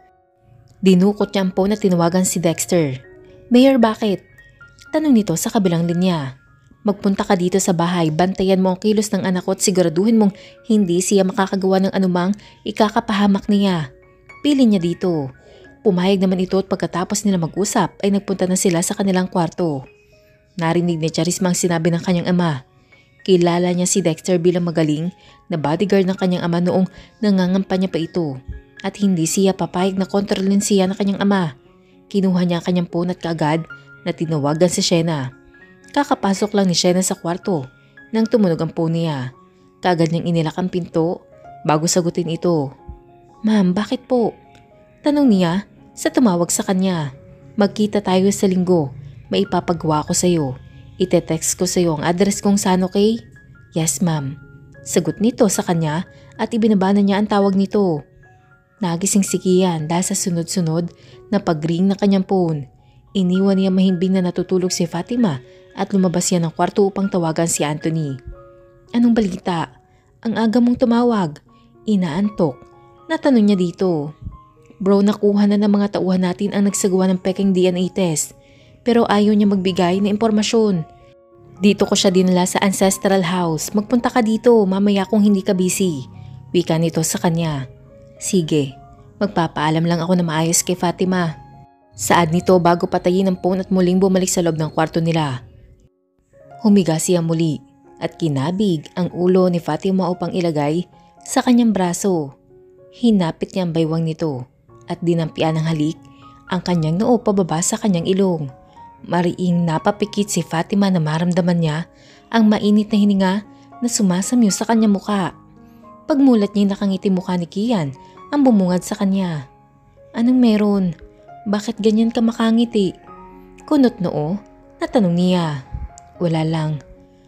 Dinukot niya ang phone at tinawagan si Dexter. Mayor, bakit? Tanong nito sa kabilang linya. Magpunta ka dito sa bahay, bantayan mo ang kilos ng anak ko at siguraduhin mong hindi siya makakagawa ng anumang ikakapahamak niya. Pili niya dito. Pumayag naman ito at pagkatapos nila mag-usap ay nagpunta na sila sa kanilang kwarto. Narinig ni Charisma ang sinabi ng kanyang ama. Kilala niya si Dexter bilang magaling na bodyguard ng kanyang ama noong nangangampanya pa ito. At hindi siya papayag na kontrolin siya ng kanyang ama. Kinuha niya ang kanyang phone at kaagad na tinawagan si Shena. Kakapasok lang ni Shena sa kwarto nang tumunog ang phone niya. Kaagad niyang inilak ang pinto bago sagutin ito. Ma'am, bakit po? Tanong niya sa tumawag sa kanya. Magkita tayo sa linggo. May ipapagawa ko sa iyo. Ite-text ko sa iyo ang address kung saan, okay? Yes, ma'am. Sagot nito sa kanya at ibinabana niya ang tawag nito. Nagising si Kian dahil sa sunod-sunod na pag-ring ng kanyang phone. Iniwan niya mahimbing na natutulog si Fatima at lumabas siya ng kwarto upang tawagan si Anthony. Anong balita? Ang aga mong tumawag. Inaantok. Natanong niya dito. Bro, nakuha na ng mga tauhan natin ang nagsagawa ng peking DNA test. Pero ayaw niya magbigay na impormasyon. Dito ko siya dinala sa ancestral house. Magpunta ka dito mamaya kung hindi ka busy. Wika nito sa kanya. Sige, magpapaalam lang ako na maayos kay Fatima. Saad nito bago patayin ang phone at muling bumalik sa loob ng kwarto nila. Humiga siya muli at kinabig ang ulo ni Fatima upang ilagay sa kanyang braso. Hinapit niya ang baywang nito at dinampian ng halik ang kanyang noo pababa sa kanyang ilong. Mariing napapikit si Fatima na maramdaman niya ang mainit na hininga na sumasamyo sa kanyang muka. Pagmulat niya nakangiti mukha ni Kian ang bumungad sa kanya. Anong meron? Bakit ganyan ka makangiti? Kunot noo, natanong niya. Wala lang.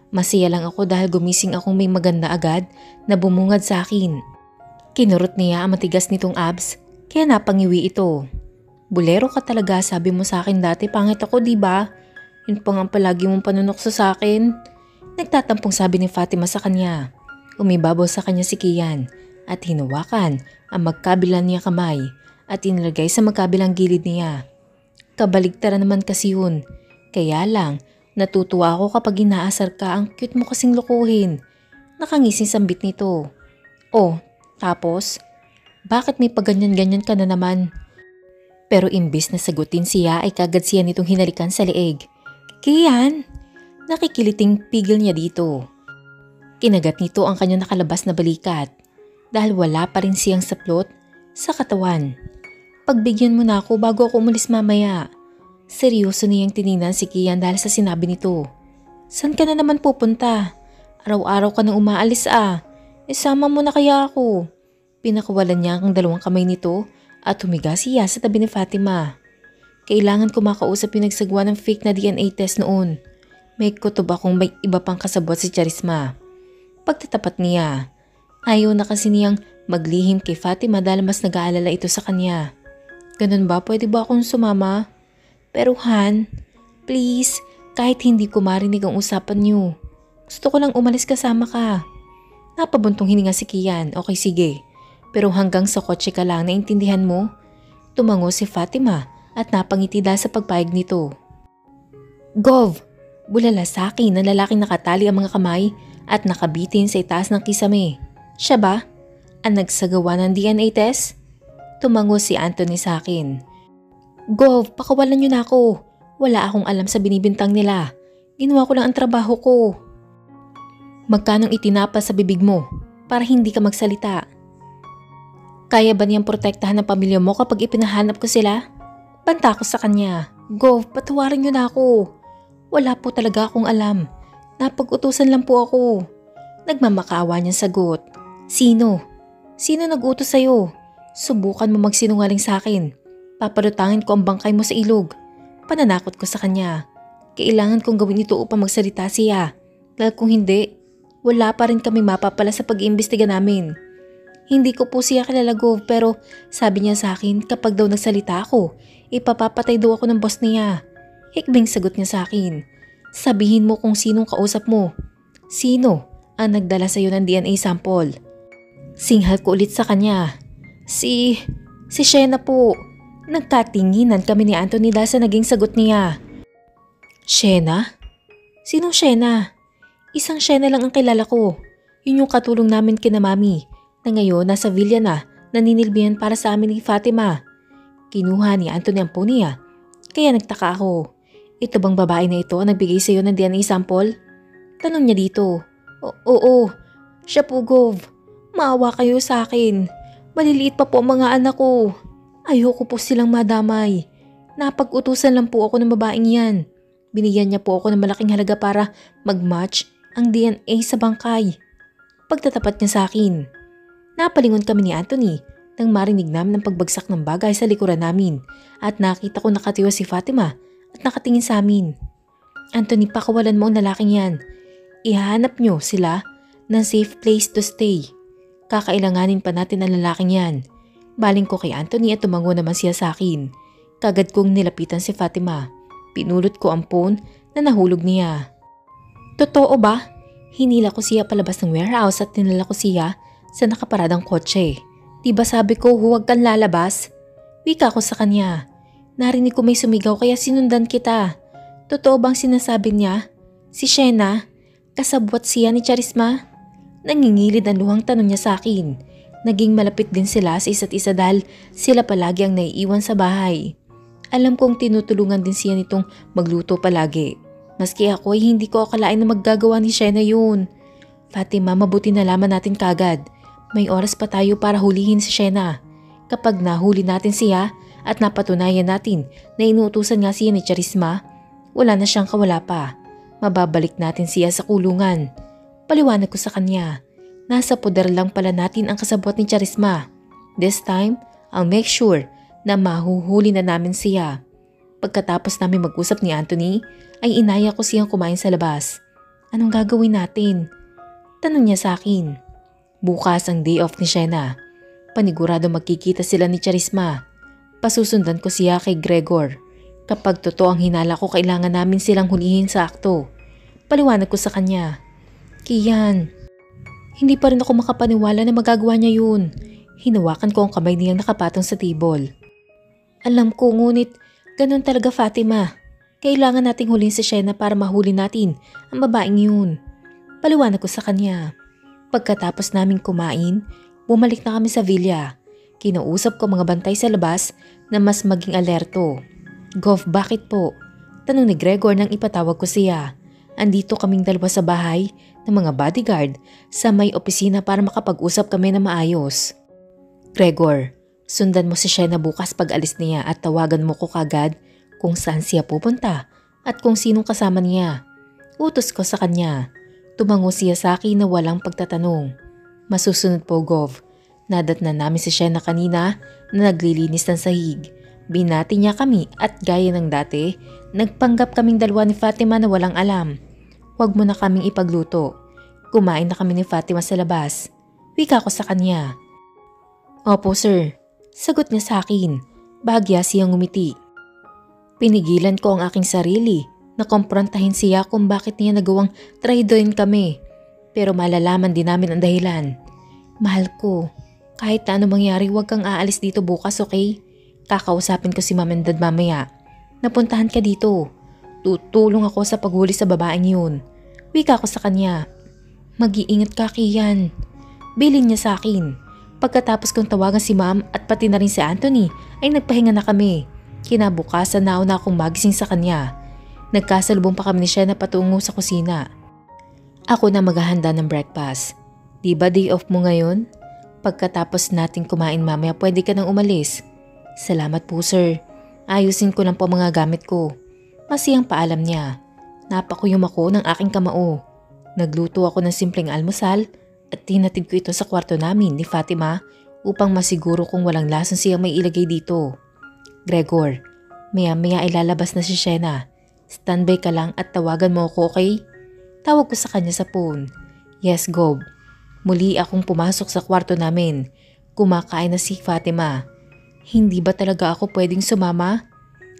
Masaya lang ako dahil gumising akong may maganda agad na bumungad sa akin. Kinurot niya ang matigas nitong abs kaya napangiwi ito. Bulero ka talaga, sabi mo sa akin dati, pangit ako diba? Yun pa nga palagi mong panunokso sa akin. Nagtatampong sabi ni Fatima sa kanya. Umibabaw sa kanya si Kian at hinawakan ang magkabilang niya kamay at inilagay sa magkabilang gilid niya. Kabaligtaran naman kasi yun. Kaya lang, natutuwa ako kapag inaasar ka, ang cute mo kasing lukuhin. Nakangising sambit nito. Oh, tapos? Bakit may paganyan-ganyan ka na naman? Pero imbis na sagutin siya ay kagad siya nitong hinalikan sa leeg. Kian! Nakikiliting pigil niya dito. Kinagat nito ang kanyang nakalabas na balikat dahil wala pa rin siyang saplot sa katawan. Pagbigyan mo na ako bago ako umalis mamaya. Seryoso niyang tiningnan si Kian dahil sa sinabi nito. Saan ka na naman pupunta? Araw-araw ka nang umaalis ah. Isama mo na kaya ako. Pinakawalan niya ang dalawang kamay nito at humiga siya sa tabi ni Fatima. Kailangan ko makausap yung nagsagawa ng fake na DNA test noon. May kutob akong may iba pang kasabwat si Charisma. Pagtatapat niya, ayaw na kasi niyang maglihim kay Fatima dahil mas nag-aalala ito sa kanya. Ganun ba? Pwede ba akong sumama? Pero Han, please, kahit hindi ko marinig ang usapan niyo. Gusto ko lang umalis kasama ka. Napabuntong hininga si Kian. Okay, sige. Pero hanggang sa kotse ka lang, naintindihan mo? Tumango si Fatima at napangiti dahil sa pagpayag nito. Gov! Bulala sa akin ng lalaking nakatali ang mga kamay at nakabitin sa itaas ng kisame. Siya ba? Ang nagsagawa ng DNA test? Tumango si Anthony sa akin. Gov, pakawalan niyo na ako. Wala akong alam sa binibintang nila. Ginawa ko lang ang trabaho ko. Magkanong itinapa sa bibig mo para hindi ka magsalita? Kaya ba niyang protektahan ng pamilya mo kapag ipinahanap ko sila? Banta ko sa kanya. Gov, patawarin niyo na ako. Wala po talaga akong alam. Napag-utusan lang po ako. Nagmamakaawa niyang sagot. Sino? Sino nag-utos sa'yo? Subukan mo magsinungaling sa akin. Paparutangin ko ang bangkay mo sa ilog. Pananakot ko sa kanya. Kailangan kong gawin ito upang magsalita siya. Dahil kung hindi, wala pa rin kami mapapala sa pag-iimbestiga namin. Hindi ko po siya kilala, Gov, pero sabi niya sa akin kapag daw nagsalita ako, ipapapatay daw ako ng boss niya. Hikbing sagot niya sa akin. Sabihin mo kung sinong kausap mo. Sino ang nagdala sa'yo ng DNA sample? Singhal ko ulit sa kanya. Si Shena po. Nagkatinginan kami ni Anthony dahil sa naging sagot niya. Shena? Sinong Shena? Isang Shena lang ang kilala ko. Yun yung katulong namin kina Mami na ngayon nasa villa na naninilbihan para sa amin ni Fatima. Kinuha ni Anthony ang phone niya. Kaya nagtaka ako. Ito bang babae na ito ang nagbigay sa iyo ng DNA sample? Tanong niya dito. Oo, siya po, Gov. Maawa kayo sa akin. Maliliit pa po ang mga anak ko. Ayoko po silang madamay. Napag-utusan lang po ako ng babaeng yan. Binigyan niya po ako ng malaking halaga para mag-match ang DNA sa bangkay. Pagtatapat niya sa akin. Napalingon kami ni Anthony nang marinig namin ang pagbagsak ng bagay sa likuran namin at nakita ko nakatiwa si Fatima at nakatingin sa amin. Anthony, pakawalan mo ang lalaking yan. Ihahanap niyo sila ng safe place to stay. Kakailanganin pa natin ang lalaking yan. Baling ko kay Anthony at tumango naman siya sa akin. Kagad kong nilapitan si Fatima. Pinulot ko ang phone na nahulog niya. Totoo ba? Hinila ko siya palabas ng warehouse at tinala ko siya sa nakaparadang kotse. Diba sabi ko huwag kang lalabas? Wika ko sa kanya. Narinig ko may sumigaw kaya sinundan kita. Totoo bang sinasabi niya? Si Shena? Kasabwat siya ni Charisma? Nangingilid ang luhang tanong niya sa akin. Naging malapit din sila sa isa't isa dahil sila palagi ang naiiwan sa bahay. Alam kong tinutulungan din siya nitong magluto palagi. Maski ako ay hindi ko akalain na maggagawa ni Shena yun. Fatima, mabuti na laman natin kagad. May oras pa tayo para hulihin si Shena. Kapag nahuli natin siya at napatunayan natin na inuutusan nga siya ni Charisma, wala na siyang kawala pa. Mababalik natin siya sa kulungan. Paliwanag ko sa kanya. Nasa poder lang pala natin ang kasabwat ni Charisma. This time, I'll make sure na mahuhuli na namin siya. Pagkatapos namin mag-usap ni Anthony, ay inaya ko siyang kumain sa labas. Anong gagawin natin? Tanong niya sa akin. Bukas ang day off ni Shena. Panigurado magkikita sila ni Charisma. Pasusundan ko siya kay Gregor. Kapag totoo ang hinala ko, kailangan namin silang hulihin sa akto. Paliwanag ko sa kanya. Kian, hindi pa rin ako makapaniwala na magagawa niya yun. Hinawakan ko ang kamay niyang nakapatong sa table. Alam ko, ngunit ganun talaga, Fatima. Kailangan nating hulihin si Shena para mahuli natin ang babaeng yun. Paliwanag ko sa kanya. Pagkatapos naming kumain, bumalik na kami sa villa. Kinausap ko mga bantay sa labas na mas maging alerto. Gov, bakit po? Tanong ni Gregor nang ipatawag ko siya. Andito kaming dalawa sa bahay ng mga bodyguard sa may opisina para makapag-usap kami na maayos. Gregor, sundan mo si Shena bukas pag alis niya at tawagan mo ko kagad kung saan siya pupunta at kung sinong kasama niya. Utos ko sa kanya. Tumango siya sa akin na walang pagtatanong. Masusunod po, Gov. Nadat na namin si Shena kanina na naglilinis ng sahig. Binati niya kami at gaya ng dati, nagpanggap kaming dalawa ni Fatima na walang alam. Huwag mo na kaming ipagluto. Kumain na kami ni Fatima sa labas. Wika ko sa kanya. Opo, sir. Sagot niya sa akin. Bahagya siyang ngumiti. Pinigilan ko ang aking sarili na kumprontahin siya kung bakit niya nagawang traidorin kami. Pero malalaman din namin ang dahilan. Mahal ko, kahit na ano mangyari, huwag kang aalis dito bukas, okay? Kakausapin ko si Mom and Dad mamaya. Napuntahan ka dito. Tutulong ako sa paghuli sa babaeng yun. Wika ko sa kanya. Mag-iingat ka, Kian. Bilin niya sa akin. Pagkatapos kong tawagan si Ma'am at pati na rin si Anthony ay nagpahinga na kami. Kinabukasan nauna akong magising sa kanya. Nagkasalubong pa kami ni Shena patungo sa kusina. Ako na maghahanda ng breakfast. Di ba day off mo ngayon? Pagkatapos natin kumain mamaya pwede ka nang umalis. Salamat po, sir. Ayusin ko lang po mga gamit ko. Masiyang paalam niya. Napakuyom ako ng aking kamao. Nagluto ako ng simpleng almusal at tinatid ko ito sa kwarto namin ni Fatima upang masiguro kung walang lason siyang may ilagay dito. Gregor, maya-maya ay lalabas na si Shena. Standby ka lang at tawagan mo ako, okay? Tawag ko sa kanya sa phone. Yes, Gob. Muli akong pumasok sa kwarto namin. Kumakain na si Fatima. Hindi ba talaga ako pwedeng sumama?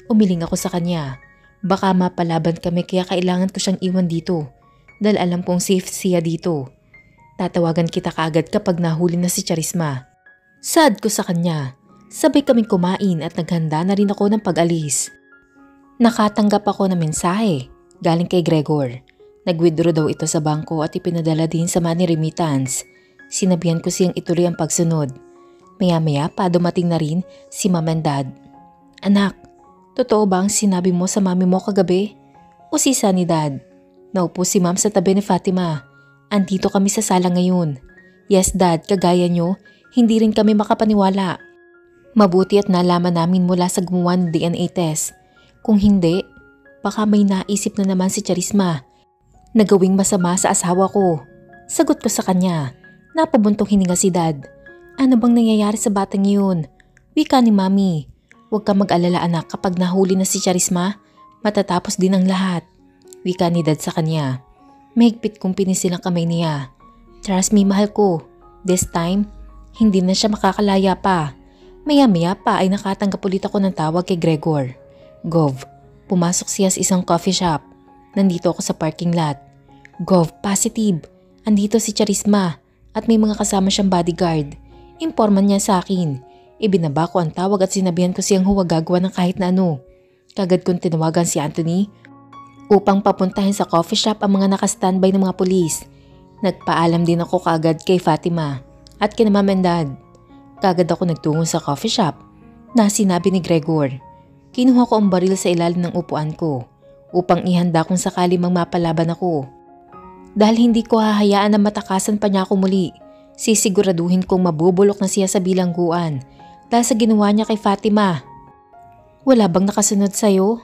Umiling ako sa kanya. Baka mapalaban kami kaya kailangan ko siyang iwan dito dahil alam kong safe siya dito. Tatawagan kita kaagad kapag nahuli na si Charisma. Sad ko sa kanya. Sabay kaming kumain at naghanda na rin ako ng pag-alis. Nakatanggap ako ng mensahe galing kay Gregor. Nag-withdraw daw ito sa bangko at ipinadala din sa money remittance. Sinabihan ko siyang ituloy ang pagsunod. Maya-maya pa dumating na rin si Mom and Dad. Anak, totoo ba ang sinabi mo sa mami mo kagabi? Usisa ni Dad. Naupo si Mom sa tabi ni Fatima. Andito kami sa sala ngayon. Yes Dad, kagaya nyo, hindi rin kami makapaniwala. Mabuti at nalaman namin mula sa gumawa ng DNA test. Kung hindi, baka may naisip na naman si Charisma na gawing masama sa asawa ko. Sagot ko sa kanya. Napabuntong hininga si Dad. Ano bang nangyayari sa batang yun? Wika ni Mami. Huwag kang mag-alala anak, kapag nahuli na si Charisma, matatapos din ang lahat. Wika ni Dad sa kanya. Mahigpit kong pinisil ang kamay niya. Trust me mahal ko. This time, hindi na siya makakalaya pa. Maya-maya pa ay nakatanggap ulit ako ng tawag kay Gregor. Gov, pumasok siya sa isang coffee shop. Nandito ako sa parking lot. Gov, positive. Andito si Charisma at may mga kasama siyang bodyguard. Imporman niya sa akin. Ibinaba ko ang tawag at sinabihan ko siyang huwag gagawa ng kahit na ano. Kagad kong tinawagan si Anthony upang papuntahin sa coffee shop ang mga nakastandby ng mga pulis. Nagpaalam din ako kagad kay Fatima at kina Mom and Dad. Kagad ako nagtungo sa coffee shop na sinabi ni Gregor. Kinuha ko ang baril sa ilalim ng upuan ko upang ihanda kung sakali mang mapalaban ako. Dahil hindi ko hahayaan na matakasan pa niya ako muli, sisiguraduhin kong mabubulok na siya sa bilangguan dahil sa ginawa niya kay Fatima. Wala bang nakasunod sa'yo?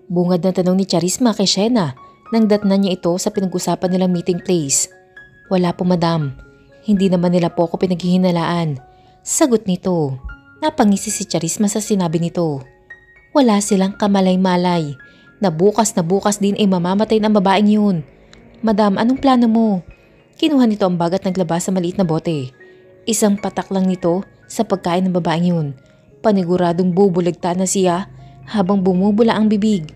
Bungad na tanong ni Charisma kay Shena nang datnan niya ito sa pinag-usapan nilang meeting place. Wala po madam, hindi naman nila po ako pinaghihinalaan. Sagot nito. Napangisi si Charisma sa sinabi nito. Wala silang kamalay-malay na bukas din ay mamamatay ng babaeng yun. Madam, anong plano mo? Kinuha nito ang bag at naglabas sa maliit na bote. Isang patak lang nito sa pagkain ng babaeng yun. Paniguradong bubulagta na siya habang bumubula ang bibig.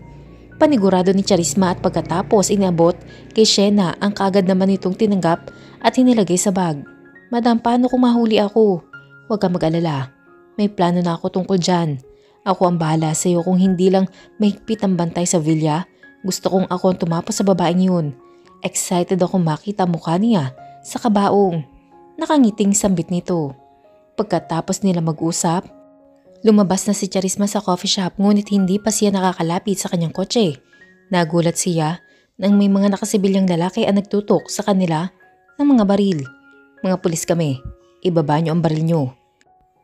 Panigurado ni Charisma at pagkatapos inabot kay Shena ang kagad naman nitong tinanggap at hinilagay sa bag. Madam, paano kung mahuli ako? Huwag kang mag-alala. May plano na ako tungkol dyan. Ako ang bahala sa iyo kung hindi lang mahigpit ang bantay sa villa. Gusto kong ako ang tumapos sa babaeng yun. Excited ako makita mukha niya sa kabaong. Nakangiting sambit nito. Pagkatapos nila mag-usap, lumabas na si Charisma sa coffee shop ngunit hindi pa siya nakakalapit sa kanyang kotse. Nagulat siya nang may mga nakasibilyang lalaki ang nagtutok sa kanila ng mga baril. Mga pulis kami, ibaba niyo ang baril niyo.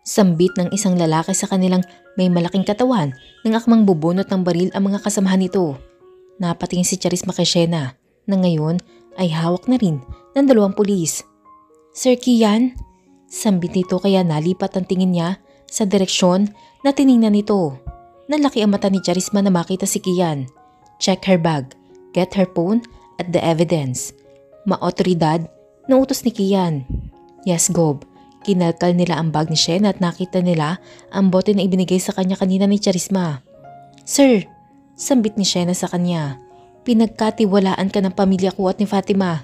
Sambit ng isang lalaki sa kanilang may malaking katawan nang akmang bubunot ng baril ang mga kasamahan nito. Napatingin si Charisma kay Shena na ngayon ay hawak na rin ng 2 pulis. Sir Kian? Sambit nito kaya nalipat ang tingin niya sa direksyon na tiningnan nito. Nalaki ang mata ni Charisma na makita si Kian. Check her bag, get her phone at the evidence. Maotoridad na utos ni Kian. Yes, Gob. Kinalkal nila ang bag ni Shena at nakita nila ang bote na ibinigay sa kanya kanina ni Charisma. Sir, sambit ni Shena sa kanya. Pinagkatiwalaan ka ng pamilya ko at ni Fatima.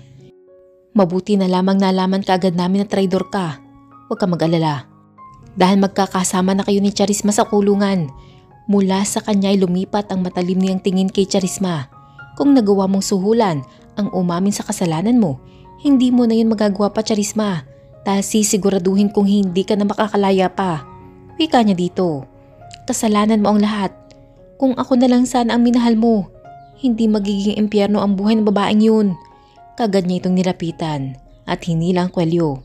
Mabuti na lamang nalaman ka agad namin na traidor ka. Huwag ka mag-alala. Dahil magkakasama na kayo ni Charisma sa kulungan. Mula sa kanya ay lumipat ang matalim niyang tingin kay Charisma. Kung nagawa mong suhulan ang umamin sa kasalanan mo, hindi mo na yun magagawa pa Charisma. Dahil sisiguraduhin kung hindi ka na makakalaya pa. Wika niya dito. Kasalanan mo ang lahat. Kung ako na lang sana ang minahal mo, hindi magiging impyerno ang buhay ng babaeng yun. Kagad niya itong nilapitan at hinila ang kwelyo.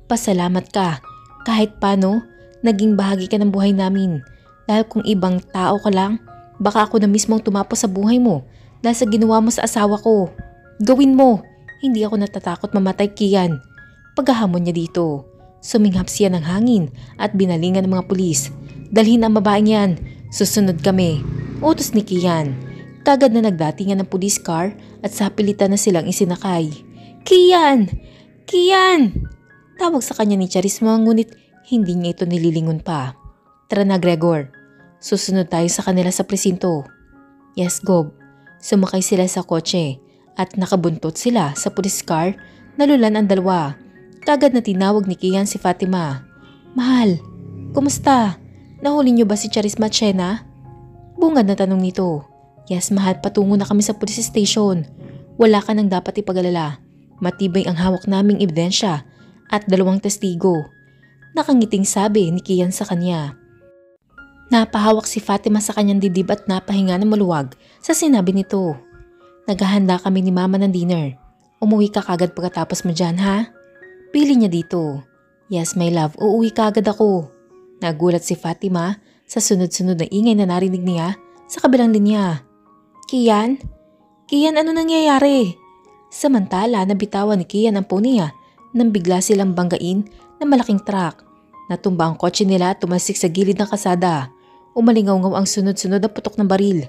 Pasalamat ka. Kahit paano, naging bahagi ka ng buhay namin. Dahil kung ibang tao ka lang, baka ako na mismo ang tumapos sa buhay mo dahil sa ginawa mo sa asawa ko. Gawin mo. Hindi ako natatakot mamatay, Kian. Paghahamon niya dito, suminghap siya ng hangin at binalingan ng mga pulis. Dalhin ang babaeng yan. Susunod kami. Utos ni Kian. Kagad na nagdatingan ng police car at sapilitan na silang isinakay. Kian! Kian! Tawag sa kanya ni Charisma ngunit hindi niya ito nililingon pa. Tara na Gregor. Susunod tayo sa kanila sa presinto. Yes, Gob. Sumakay sila sa kotse at nakabuntot sila sa police car. Nalulan ang dalawa. Kagad na tinawag ni Kian si Fatima. Mahal, kumusta? Nahuli niyo ba si Charisma at Shena? Bungad na tanong nito. Yes, mahal, patungo na kami sa police station. Wala ka nang dapat ipag-alala. Matibay ang hawak naming ebidensya at 2 testigo. Nakangiting sabi ni Kian sa kanya. Napahawak si Fatima sa kanyang dibdib at napahinga ng maluwag sa sinabi nito. Naghahanda kami ni Mama ng dinner. Umuwi ka kagad pagkatapos mo dyan, ha? Pili niya dito. Yes, my love, uuwi kagad ako. Nagulat si Fatima sa sunod-sunod na ingay na narinig niya sa kabilang linya. Kian? Kian, ano nangyayari? Samantala, nabitawan ni Kian ang phone niya nang bigla silang banggain ng malaking truck. Natumba ang kotse nila at tumalsik sa gilid ng kasada. Umalingaw-ngaw ang sunod-sunod na putok ng baril.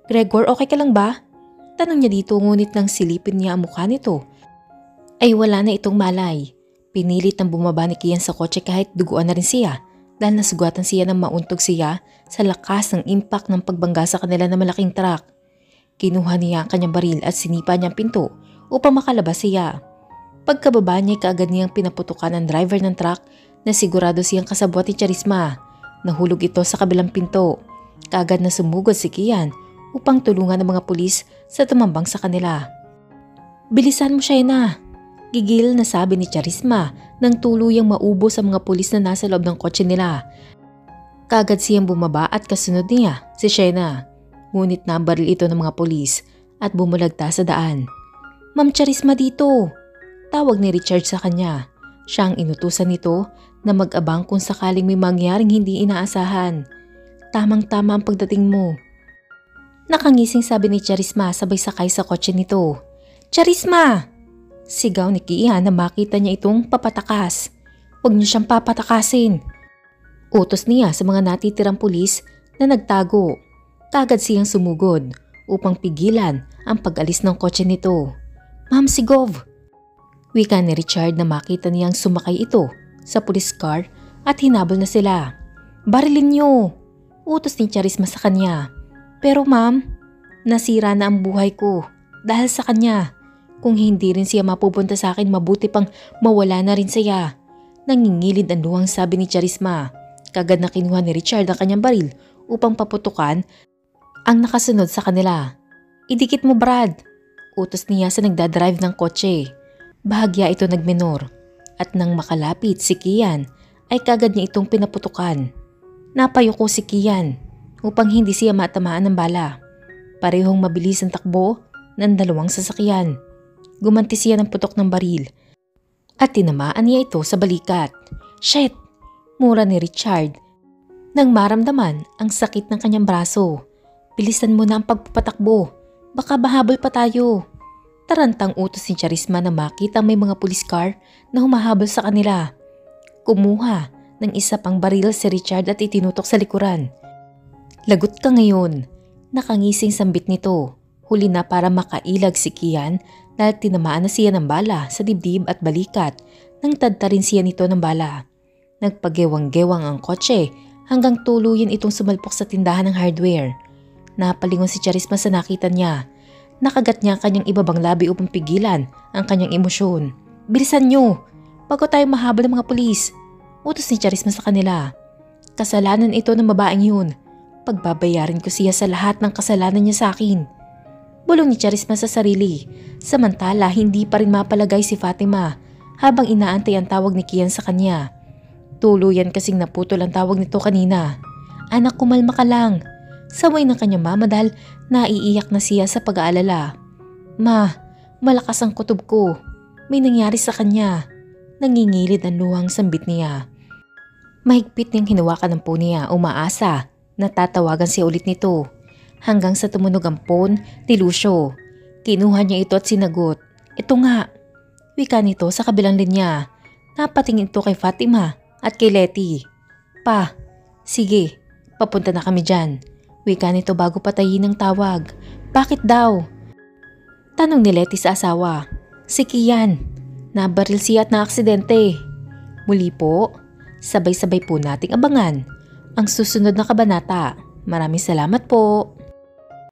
Gregor, okay ka lang ba? Tanong niya dito ngunit nang silipin niya ang mukha nito ay wala na itong malay. Pinilit ng bumaba ni Kian sa kotse kahit duguan na rin siya dahil nasugatan siya ng mauntog siya sa lakas ng impact ng pagbangga sa kanila ng malaking truck. Kinuha niya ang kanyang baril at sinipa niya ang pinto upang makalabas siya. Pagkababa niya kaagad niyang pinaputukan ang driver ng truck na sigurado siyang kasabwat ni Charisma. Nahulog ito sa kabilang pinto. Kaagad na sumugod si Kian upang tulungan ng mga pulis sa tumambang sa kanila. Bilisan mo, Shena. Gigil na sabi ni Charisma nang tuluyang maubo sa mga pulis na nasa loob ng kotse nila. Kaagad siyang bumaba at kasunod niya si Shena. Ngunit nabaril ito ng mga pulis at bumulagta sa daan. Ma'am Charisma dito. Tawag ni Richard sa kanya. Siya ang inutusan nito na mag-abang kung sakaling may mangyaring hindi inaasahan. Tamang-tama ang pagdating mo. Nakangising sabi ni Charisma sabay sakay sa kotse nito. Charisma! Sigaw ni Kian na makita niya itong papatakas. Huwag niyo siyang papatakasin. Utos niya sa mga natitirang pulis na nagtago. Kagad siyang sumugod upang pigilan ang pag-alis ng kotse nito. Ma'am, si Gov! Wika ni Richard na makita niyang sumakay ito sa police car at hinabol na sila. Barilin niyo! Utos ni Charisma sa kanya. Pero ma'am, nasira na ang buhay ko dahil sa kanya. Kung hindi rin siya mapupunta sa akin, mabuti pang mawala na rin siya. Nangingilid ang luhang sabi ni Charisma. Kagad na kinuha ni Richard ang kanyang baril upang paputukan ang nakasunod sa kanila. Idikit mo, Brad! Utos niya sa nagdadrive ng kotse. Bahagya ito nagmenor at nang makalapit si Kian ay kagad niya itong pinaputukan. Napayuko si Kian upang hindi siya matamaan ng bala. Parehong mabilis ang takbo ng 2 sasakyan. Gumanti siya ng putok ng baril at tinamaan niya ito sa balikat. Shit! Mura ni Richard nang maramdaman ang sakit ng kanyang braso. Bilisan mo na ang pagpapatakbo. Baka bahabol pa tayo. Tarantang utos ni Charisma na makita may mga police car na humahabol sa kanila. Kumuha ng isa pang baril si Richard at itinutok sa likuran. Lagot ka ngayon. Nakangising sambit nito. Huli na para makailag si Kian dahil tinamaan na siya ng bala sa dibdib at balikat nang tadta rin siya nito ng bala. Nagpagewang-gewang ang kotse hanggang tuluyan itong sumalpok sa tindahan ng hardware. Napalingon si Charisma sa nakita niya. Nakagat niya ang kanyang ibabang labi upang pigilan ang kanyang emosyon. Bilisan niyo! Bago tayo mahabol ng mga pulis! Utos ni Charisma sa kanila. Kasalanan ito ng babaeng yun. Pagbabayarin ko siya sa lahat ng kasalanan niya sa akin. Bulong ni Charisma sa sarili. Samantala, hindi pa rin mapalagay si Fatima habang inaantay ang tawag ni Kian sa kanya. Tuluyan kasing naputol ang tawag nito kanina. Anak, kumalma ka lang. Saway ng kanyang mama dahil naiiyak na siya sa pag-aalala. Ma, malakas ang kutob ko. May nangyari sa kanya. Nangingilid ang luhang sambit niya. Mahigpit niyang hinawakan ng phone niya, umaasa na tatawagan siya ulit nito. Hanggang sa tumunog ang phone ni Lucio. Kinuha niya ito at sinagot. Ito nga. Wika nito sa kabilang linya. Napatingin ito kay Fatima at kay Letty. Pa, sige, papunta na kami dyan. Wika nito bago patayin ang tawag. Bakit daw? Tanong ni Letty sa asawa. Si Kian. Nabaril siya at naaksidente. Muli po, sabay-sabay po nating abangan ang susunod na kabanata. Maraming salamat po.